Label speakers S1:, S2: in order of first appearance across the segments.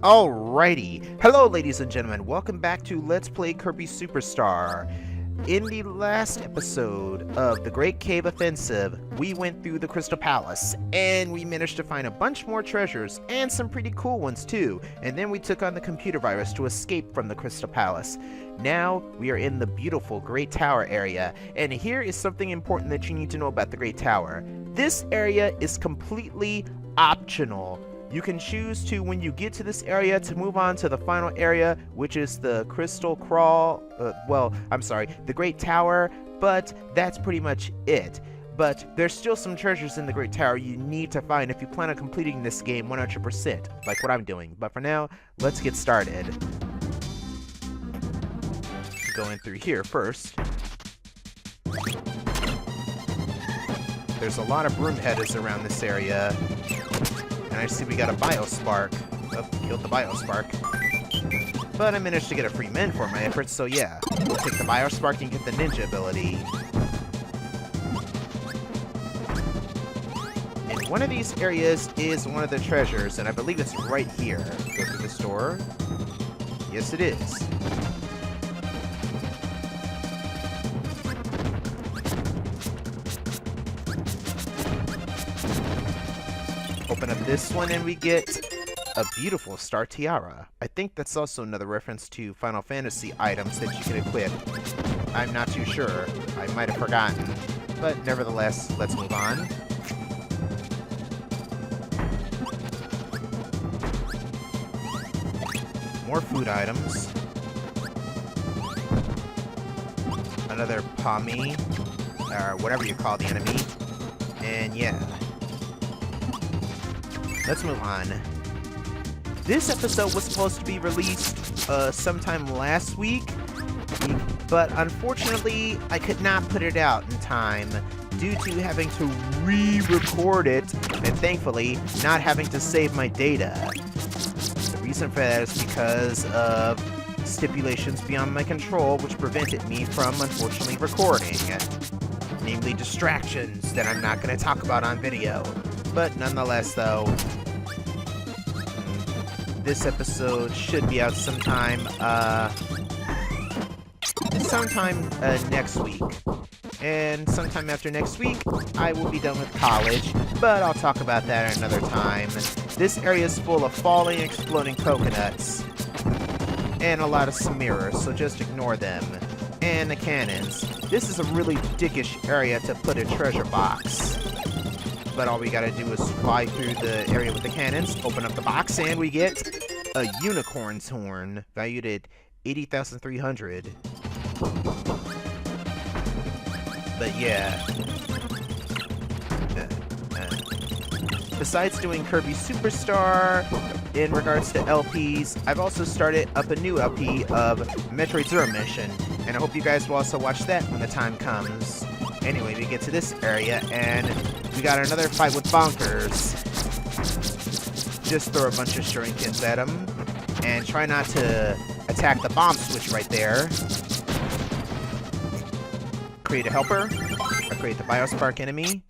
S1: Alrighty. Hello, ladies and gentlemen. Welcome back to Let's Play Kirby Superstar. In the last episode of the Great Cave Offensive, we went through the Crystal Palace, and we managed to find a bunch more treasures, and some pretty cool ones too. And then we took on the computer virus to escape from the Crystal Palace. Now, we are in the beautiful Great Tower area, and here is something important that you need to know about the Great Tower. This area is completely optional. You can choose to, when you get to this area, to move on to the final area, which is the Crystal Crawl, the Great Tower, but that's pretty much it. But there's still some treasures in the Great Tower you need to find if you plan on completing this game 100%, like what I'm doing. But for now, let's get started. Going through here first. There's a lot of broom headers around this area. And I see we got a Biospark. Oh, killed the Biospark. But I managed to get a free men for my efforts, so yeah. We'll take the Biospark and get the ninja ability. And one of these areas is one of the treasures, and I believe it's right here. Go through this door. Yes, it is. Open up this one and we get a beautiful star tiara. I think that's also another reference to Final Fantasy items that you can equip. I'm not too sure. I might have forgotten. But nevertheless, let's move on. More food items. Another Pommy, or whatever you call the enemy. And yeah. Let's move on. This episode was supposed to be released sometime last week, but unfortunately, I could not put it out in time due to having to re-record it, and thankfully, not having to save my data. The reason for that is because of stipulations beyond my control, which prevented me from, unfortunately, recording. Namely, distractions that I'm not going to talk about on video. But nonetheless, though, this episode should be out sometime next week. And sometime after next week, I will be done with college, but I'll talk about that another time. This area is full of falling, exploding coconuts, and a lot of Samiras, so just ignore them. And the cannons. This is a really dickish area to put a treasure box. But all we gotta do is fly through the area with the cannons, open up the box, and we get a unicorn's horn, valued at 80,300. But yeah. Besides doing Kirby Superstar, in regards to LPs, I've also started up a new LP of Metroid Zero Mission, and I hope you guys will also watch that when the time comes. Anyway, we get to this area, and we got another fight with Bonkers. Just throw a bunch of shurikens at him, and try not to attack the bomb switch right there. Create a helper, or create the Biospark enemy.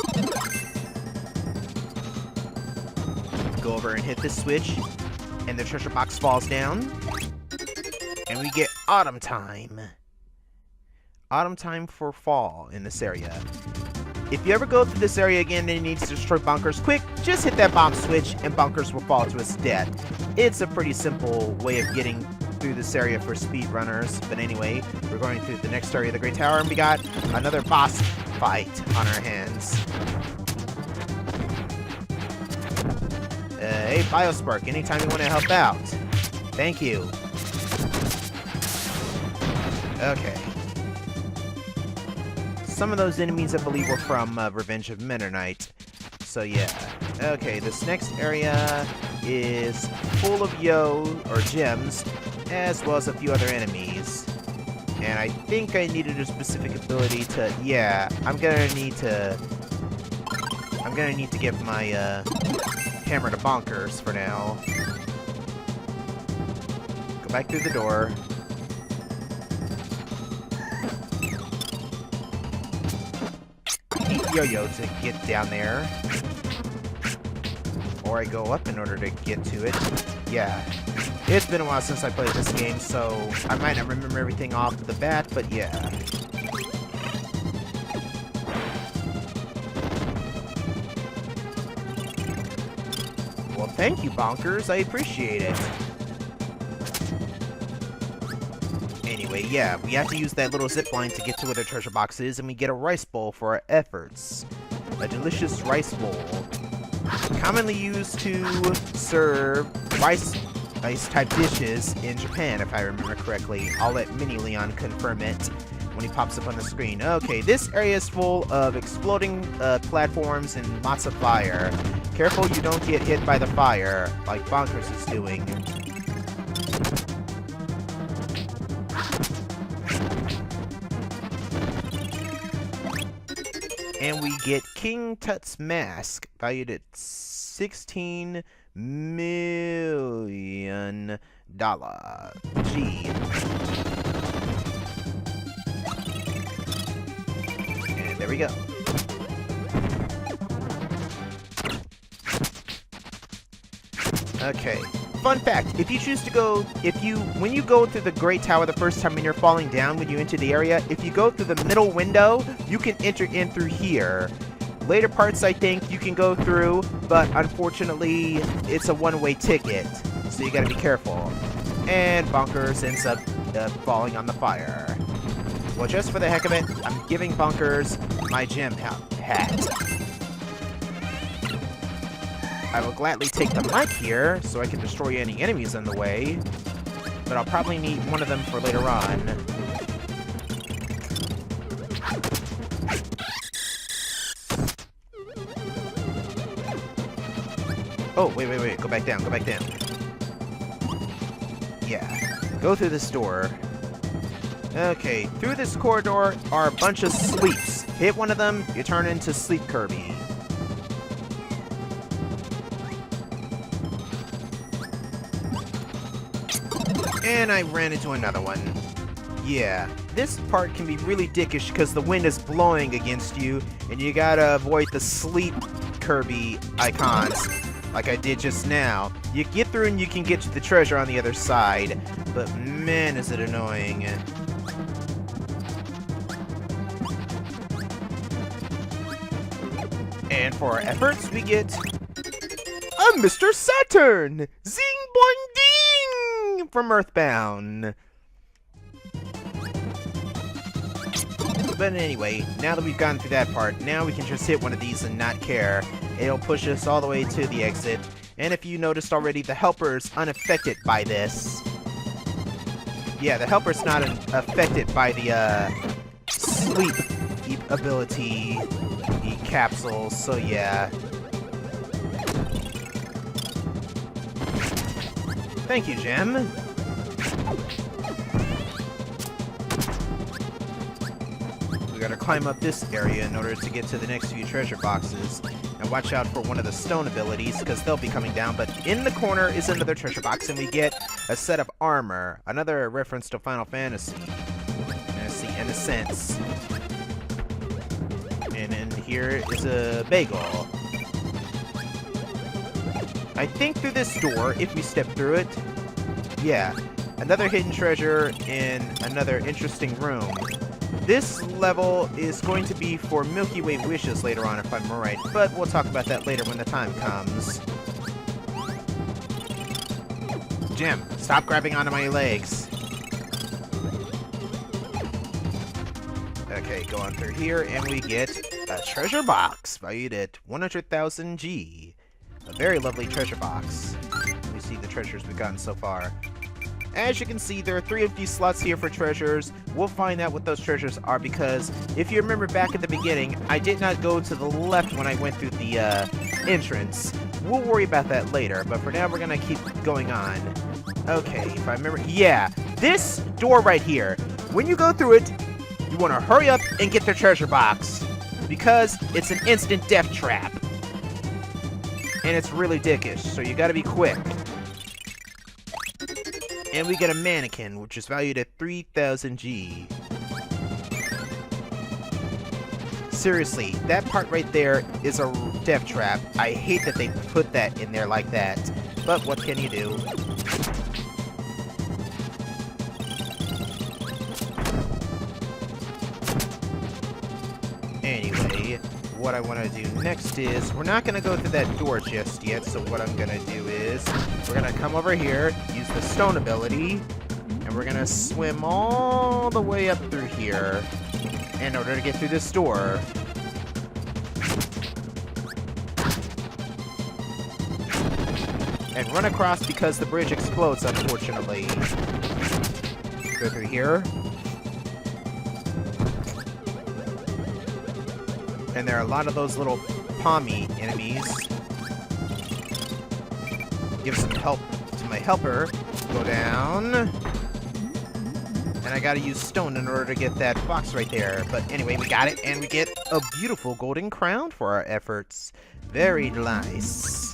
S1: Go over and hit this switch, and the treasure box falls down. And we get Autumn Time. Autumn Time for fall in this area. If you ever go through this area again and you need to destroy Bonkers quick, just hit that bomb switch and Bonkers will fall to his death. It's a pretty simple way of getting through this area for speedrunners. But anyway, we're going through the next area of the Great Tower, and we got another boss fight on our hands. Hey, Biospark, anytime you want to help out. Thank you. Okay. Some of those enemies, I believe, were from Revenge of Meta Knight. So yeah. Okay, this next area is full of gems, as well as a few other enemies. And I think I needed a specific ability to... Yeah, I'm gonna need to give my hammer to Bonkers for now. Go back through the door. Yo-yo to get down there. Or I go up in order to get to it. Yeah. It's been a while since I played this game, so I might not remember everything off the bat, but yeah. Well, thank you, Bonkers. I appreciate it. Anyway, yeah, we have to use that little zip line to get to where the treasure box is, and we get a rice bowl for our efforts. A delicious rice bowl. Commonly used to serve rice-type dishes in Japan, if I remember correctly. I'll let Mini Leon confirm it when he pops up on the screen. Okay, this area is full of exploding platforms and lots of fire. Careful you don't get hit by the fire, like Bonkers is doing. And we get King Tut's mask, valued at $16 million. G. And there we go. Okay. Fun fact, if you choose to go, when you go through the Great Tower the first time and you're falling down when you enter the area, if you go through the middle window, you can enter in through here. Later parts, I think, you can go through, but unfortunately, it's a one-way ticket, so you gotta be careful. And Bonkers ends up falling on the fire. Well, just for the heck of it, I'm giving Bonkers my gem hat. I will gladly take the mic here, so I can destroy any enemies in the way. But I'll probably need one of them for later on. Oh, wait, go back down, Yeah, go through this door. Okay, through this corridor are a bunch of sleeps. Hit one of them, you turn into Sleep Kirby. And I ran into another one. Yeah, this part can be really dickish because the wind is blowing against you, and you gotta avoid the Sleep Kirby icons, like I did just now. You get through and you can get to the treasure on the other side, but man is it annoying. And for our efforts, we get a Mr. Saturn! Zing boing ding! From Earthbound. But anyway, now that we've gone through that part, now we can just hit one of these and not care. It'll push us all the way to the exit. And if you noticed already, the helper's unaffected by this. Yeah, the helper's not affected by the sleep ability capsules, so yeah. Thank you, Gem. We gotta climb up this area in order to get to the next few treasure boxes. And watch out for one of the stone abilities, because they'll be coming down. But in the corner is another treasure box, and we get a set of armor. Another reference to Final Fantasy. In a sense. And here is a bagel. I think through this door, if we step through it, yeah, another hidden treasure in another interesting room. This level is going to be for Milky Way wishes later on, if I'm right, but we'll talk about that later when the time comes. Jim, stop grabbing onto my legs. Okay, go on through here, and we get a treasure box valued at 100,000 G. A very lovely treasure box. Let me see the treasures we've gotten so far. As you can see, there are 3 empty slots here for treasures. We'll find out what those treasures are, because if you remember back at the beginning, I did not go to the left when I went through the entrance. We'll worry about that later, but for now we're gonna keep going on. Okay, if I remember, yeah, this door right here, when you go through it, you want to hurry up and get the treasure box, because it's an instant death trap. And it's really dickish, so you gotta be quick. And we get a mannequin, which is valued at 3,000 G. Seriously, that part right there is a death trap. I hate that they put that in there like that. But what can you do? Anyway, what I want to do next is, we're not going to go through that door just yet, so what I'm going to do is, we're going to come over here, use the stone ability, and we're going to swim all the way up through here in order to get through this door. And run across because the bridge explodes, unfortunately. Go through here. And there are a lot of those little pommy enemies. Give some help to my helper. Go down. And I gotta use stone in order to get that box right there. But anyway, we got it, and we get a beautiful golden crown for our efforts. Very nice.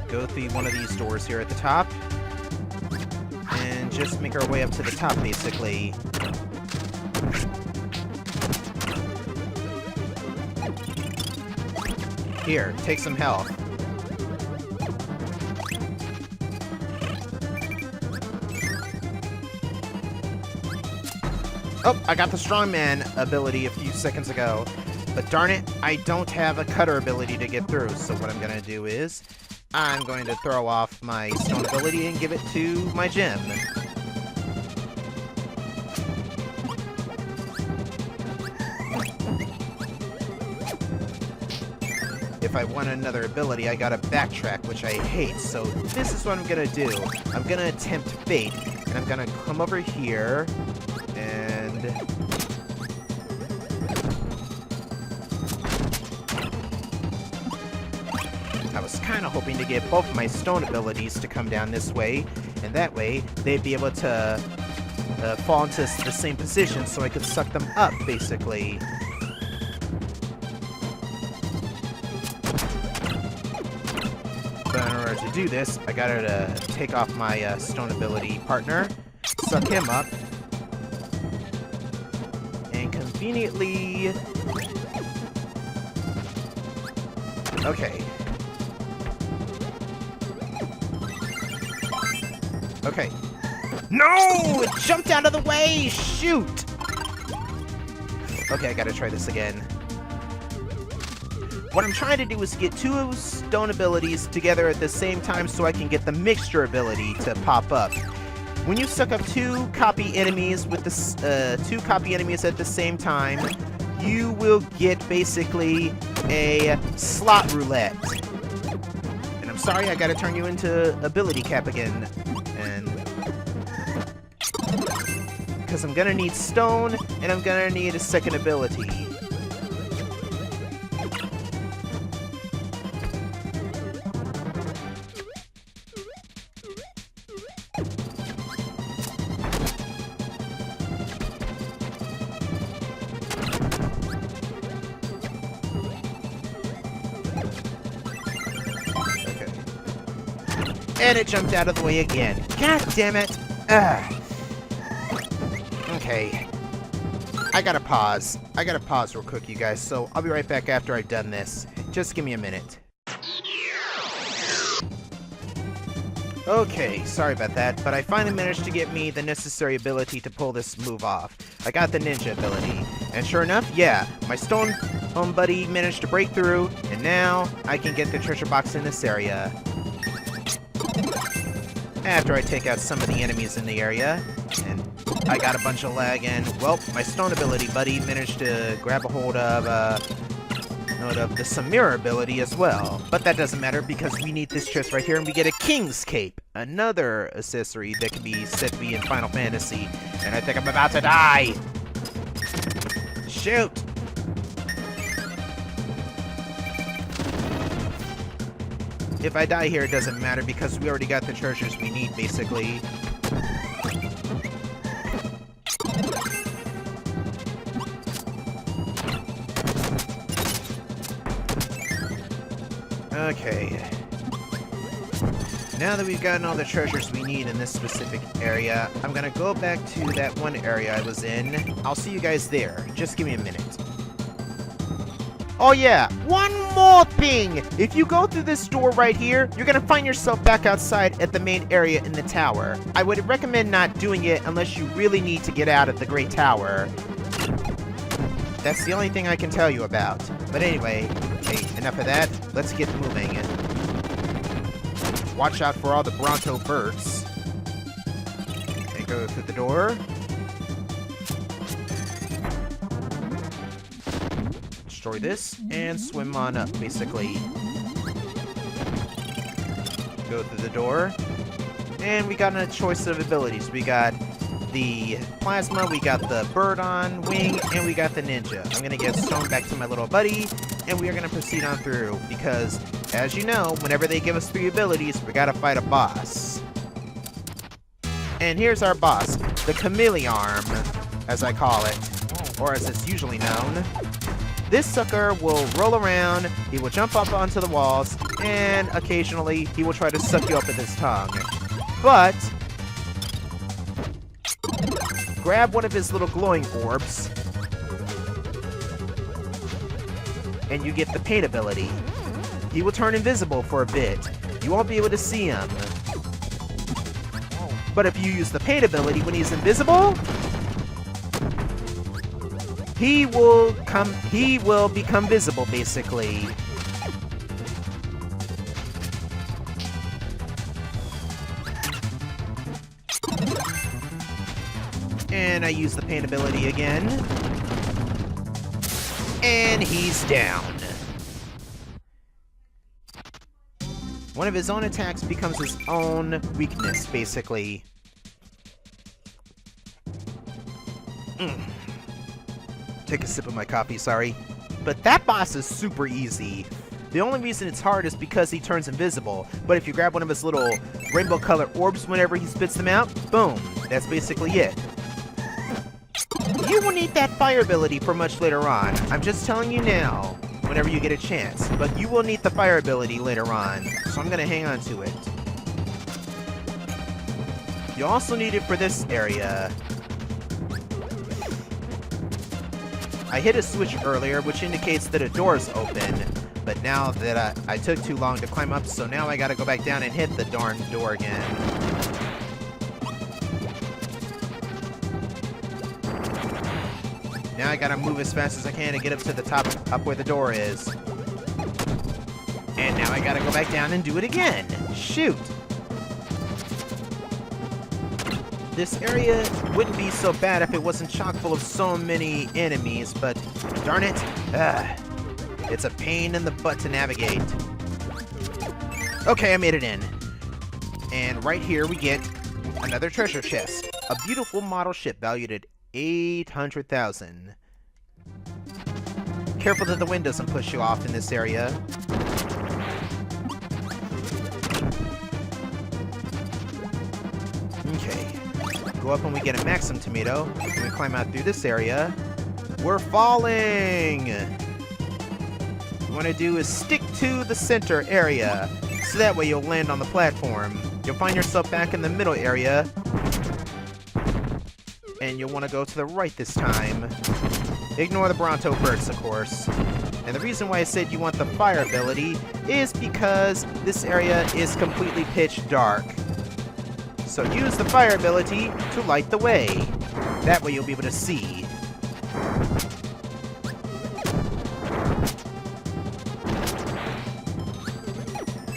S1: Go through one of these doors here at the top. And just make our way up to the top, basically. Here, take some health. Oh, I got the strongman ability a few seconds ago. But darn it, I don't have a cutter ability to get through. So what I'm gonna do is, I'm going to throw off my stone ability and give it to my gem. If I want another ability, I gotta backtrack, which I hate. So this is what I'm gonna do. I'm gonna attempt Fate, and I'm gonna come over here, and... I was kind of hoping to get both my stone abilities to come down this way, and that way they'd be able to fall into the same position so I could suck them up, basically. But in order to do this, I gotta take off my stone ability partner, suck him up, and conveniently... Okay. Okay. No! It jumped out of the way! Shoot! Okay, I gotta try this again. What I'm trying to do is get two stone abilities together at the same time so I can get the mixture ability to pop up. When you suck up two copy enemies with the two copy enemies at the same time, you will get basically a slot roulette. And I'm sorry, I gotta turn you into ability cap again. And because I'm gonna need stone, and I'm gonna need a second ability. And it jumped out of the way again. God damn it! Ugh. Okay. I gotta pause. I gotta pause real quick, you guys, so I'll be right back after I've done this. Just give me a minute. Okay, sorry about that, but I finally managed to get me the necessary ability to pull this move off. I got the ninja ability, and sure enough, yeah, my stone buddy managed to break through, and now I can get the treasure box in this area. After I take out some of the enemies in the area, and I got a bunch of lag, and, well, my stone ability buddy managed to grab a hold of the Samira ability as well. But that doesn't matter, because we need this chest right here, and we get a King's Cape, another accessory that can be said to be in Final Fantasy. And I think I'm about to die! Shoot! If I die here, it doesn't matter, because we already got the treasures we need, basically. Okay. Now that we've gotten all the treasures we need in this specific area, I'm gonna go back to that one area I was in. I'll see you guys there. Just give me a minute. Oh yeah, one more thing! If you go through this door right here, you're gonna find yourself back outside at the main area in the tower. I would recommend not doing it unless you really need to get out of the Great Tower. That's the only thing I can tell you about. But anyway, hey, enough of that. Let's get moving. Watch out for all the Bronto birds. Okay, go through the door. Destroy this, and swim on up, basically. Go through the door. And we got a choice of abilities. We got the plasma, we got the bird on wing, and we got the ninja. I'm gonna get Stone back to my little buddy, and we are gonna proceed on through, because, as you know, whenever they give us 3 abilities, we gotta fight a boss. And here's our boss, the Chameleon, as I call it, or as it's usually known. This sucker will roll around, he will jump up onto the walls, and occasionally he will try to suck you up with his tongue. But grab one of his little glowing orbs, and you get the paint ability. He will turn invisible for a bit. You won't be able to see him. But if you use the paint ability when he's invisible, he will become visible, basically. And I use the paint ability again. And he's down. One of his own attacks becomes his own weakness, basically. Take a sip of my coffee, sorry. But that boss is super easy. The only reason it's hard is because he turns invisible. But if you grab one of his little rainbow colored orbs whenever he spits them out, boom, that's basically it. You will need that fire ability for much later on. I'm just telling you now, whenever you get a chance. But you will need the fire ability later on, so I'm gonna hang on to it. You also need it for this area. I hit a switch earlier, which indicates that a door is open, but now that I took too long to climb up, so now I gotta go back down and hit the darn door again. Now I gotta move as fast as I can to get up to the top, up where the door is. And now I gotta go back down and do it again. Shoot! This area wouldn't be so bad if it wasn't chock full of so many enemies, but darn it, it's a pain in the butt to navigate. Okay, I made it in. And right here we get another treasure chest. A beautiful model ship valued at 800,000. Careful that the wind doesn't push you off in this area. Okay. Go up and we get a Maxim tomato. When we climb out through this area, we're falling! What you want to do is stick to the center area, so that way you'll land on the platform. You'll find yourself back in the middle area, and you'll want to go to the right this time. Ignore the Bronto birds, of course. And the reason why I said you want the fire ability is because this area is completely pitch dark. So use the fire ability to light the way. That way you'll be able to see.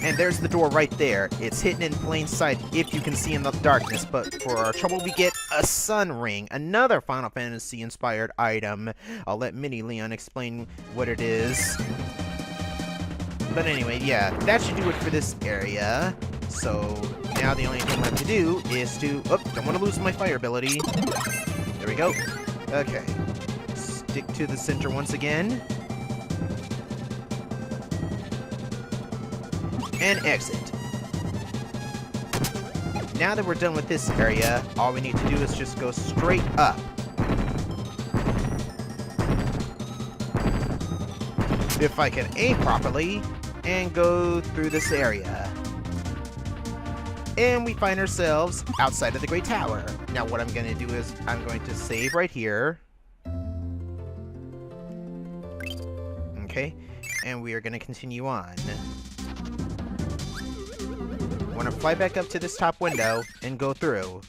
S1: And there's the door right there. It's hidden in plain sight if you can see in the darkness, but for our trouble we get a sun ring, another Final Fantasy inspired item. I'll let Mini Leon explain what it is. But anyway, yeah, that should do it for this area. So now the only thing left to do is to... Oh, don't want to lose my fire ability. There we go. Okay. Stick to the center once again. And exit. Now that we're done with this area, all we need to do is just go straight up. If I can aim properly, and go through this area. And we find ourselves outside of the Great Tower. Now what I'm going to do is I'm going to save right here. Okay, Okay, and we are going to continue on. Want to fly back up to this top window and go through.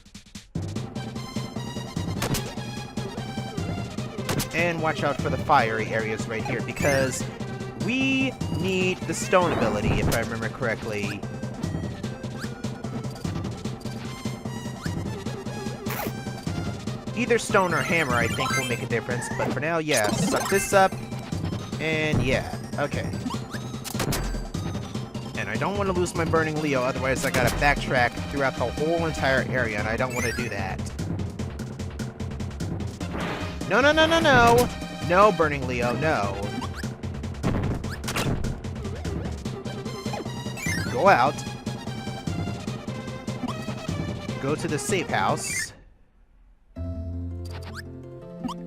S1: And watch out for the fiery areas right here, because we need the stone ability, if I remember correctly. Either stone or hammer, I think, will make a difference. But for now, yeah, suck this up. And yeah, okay. And I don't want to lose my Burning Leo, otherwise I gotta backtrack throughout the whole entire area, and I don't want to do that. No, no, no, no, no! No, Burning Leo, no. Go out. Go to the safe house.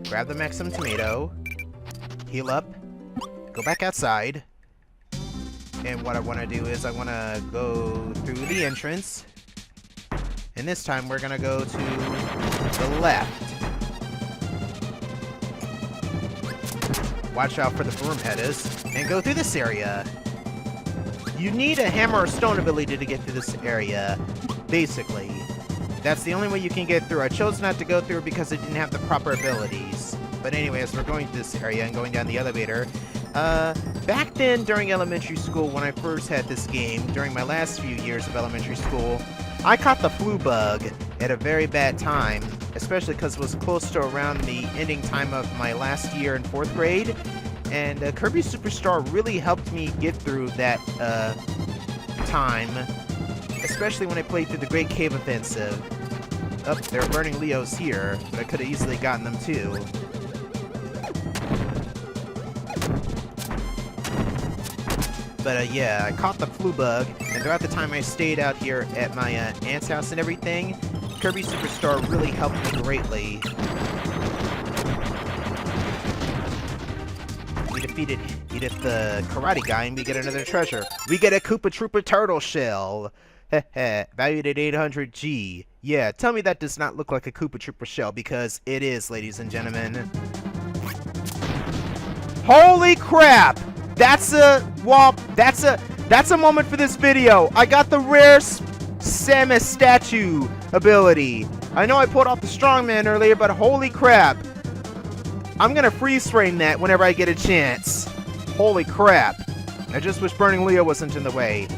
S1: Grab the Maximum Tomato. Heal up. Go back outside. And what I want to do is I want to go through the entrance. And this time we're going to go to the left. Watch out for the broom headers. And go through this area. You need a hammer or stone ability to get through this area. Basically. That's the only way you can get through. I chose not to go through because it didn't have the proper abilities. But anyways, we're going to this area and going down the elevator. Back then, during elementary school, when I first had this game, during my last few years of elementary school, I caught the flu bug at a very bad time, especially because it was close to around the ending time of my last year in 4th grade. And Kirby Superstar really helped me get through that time, especially when I played through the Great Cave Offensive. Oh, there are Burning Leos here, but I could have easily gotten them too. But yeah, I caught the flu bug, and throughout the time I stayed out here at my aunt's house and everything, Kirby Superstar really helped me greatly. We defeated Edith the karate guy, and we get another treasure. We get a Koopa Troopa turtle shell. Heh, valued at 800G. Yeah, tell me that does not look like a Koopa Troopa shell, because it is, ladies and gentlemen. Holy crap! That's a moment for this video. I got the rare Samus statue ability. I know I pulled off the strongman earlier, but holy crap. I'm gonna freeze frame that whenever I get a chance. Holy crap. I just wish Burning Leo wasn't in the way.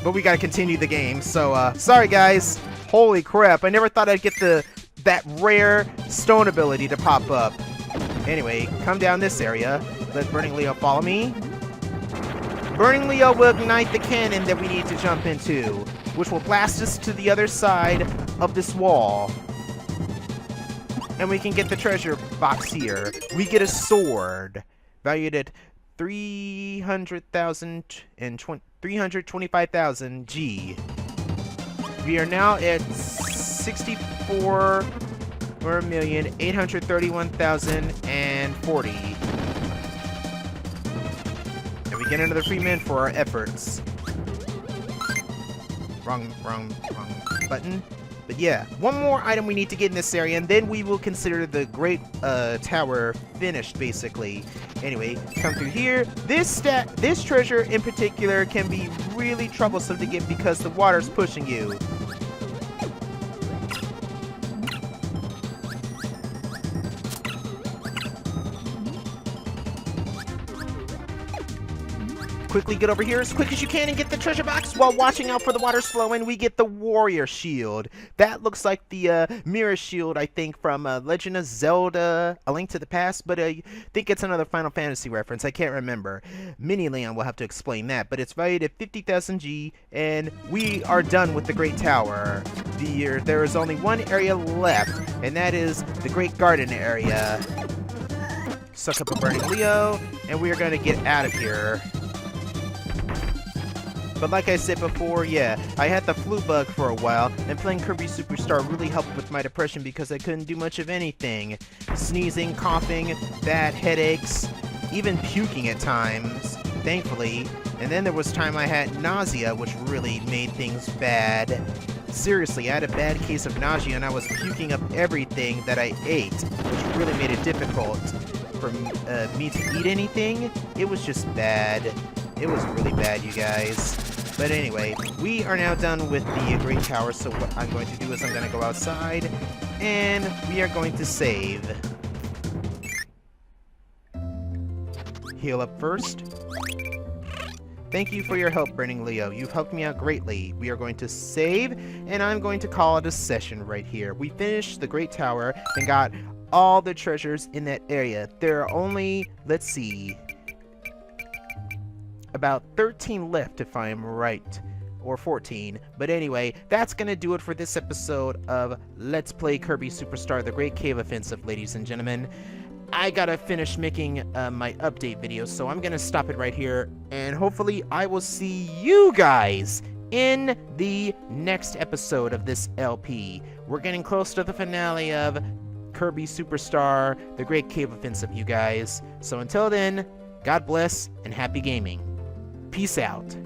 S1: But we gotta continue the game, so sorry guys. Holy crap, I never thought I'd get that rare stone ability to pop up. Anyway, come down this area. Let Burning Leo follow me. Burning Leo will ignite the cannon that we need to jump into, which will blast us to the other side of this wall. And we can get the treasure box here. We get a sword, valued at 325,000 G. We are now at 64,831,040. And we get another free man for our efforts. Wrong button. But yeah, one more item we need to get in this area, and then we will consider the Great Tower finished, basically. Anyway, come through here. This treasure in particular can be really troublesome to get because the water's pushing you. Quickly get over here as quick as you can and get the treasure box while watching out for the water flow, and we get the warrior shield. That looks like the mirror shield, I think, from Legend of Zelda, A Link to the Past, but I think it's another Final Fantasy reference. I can't remember. Mini Leon will have to explain that, but it's valued at 50,000 G, and we are done with the Great Tower. There is only one area left, and that is the Great Garden area. Suck up a Burning Leo, and we are going to get out of here. But like I said before, yeah, I had the flu bug for a while, and playing Kirby Superstar really helped with my depression because I couldn't do much of anything. Sneezing, coughing, bad headaches, even puking at times, thankfully. And then there was time I had nausea, which really made things bad. Seriously, I had a bad case of nausea and I was puking up everything that I ate, which really made it difficult. for me to eat anything. It was just bad. It was really bad, you guys. But anyway, we are now done with the Great Tower, so what I'm going to do is I'm going to go outside, and we are going to save. Heal up first. Thank you for your help, Burning Leo. You've helped me out greatly. We are going to save, and I'm going to call it a session right here. We finished the Great Tower and got all the treasures in that area. There are only, let's see, about 13 left if I'm right, or 14. But anyway, that's gonna do it for this episode of Let's Play Kirby Superstar The Great Cave Offensive, ladies and gentlemen. I gotta finish making my update video, so I'm gonna stop it right here, and hopefully I will see you guys in the next episode of this LP. We're getting close to the finale of Kirby Superstar The Great Cave Offensive, you guys. So until then, God bless and happy gaming. Peace out.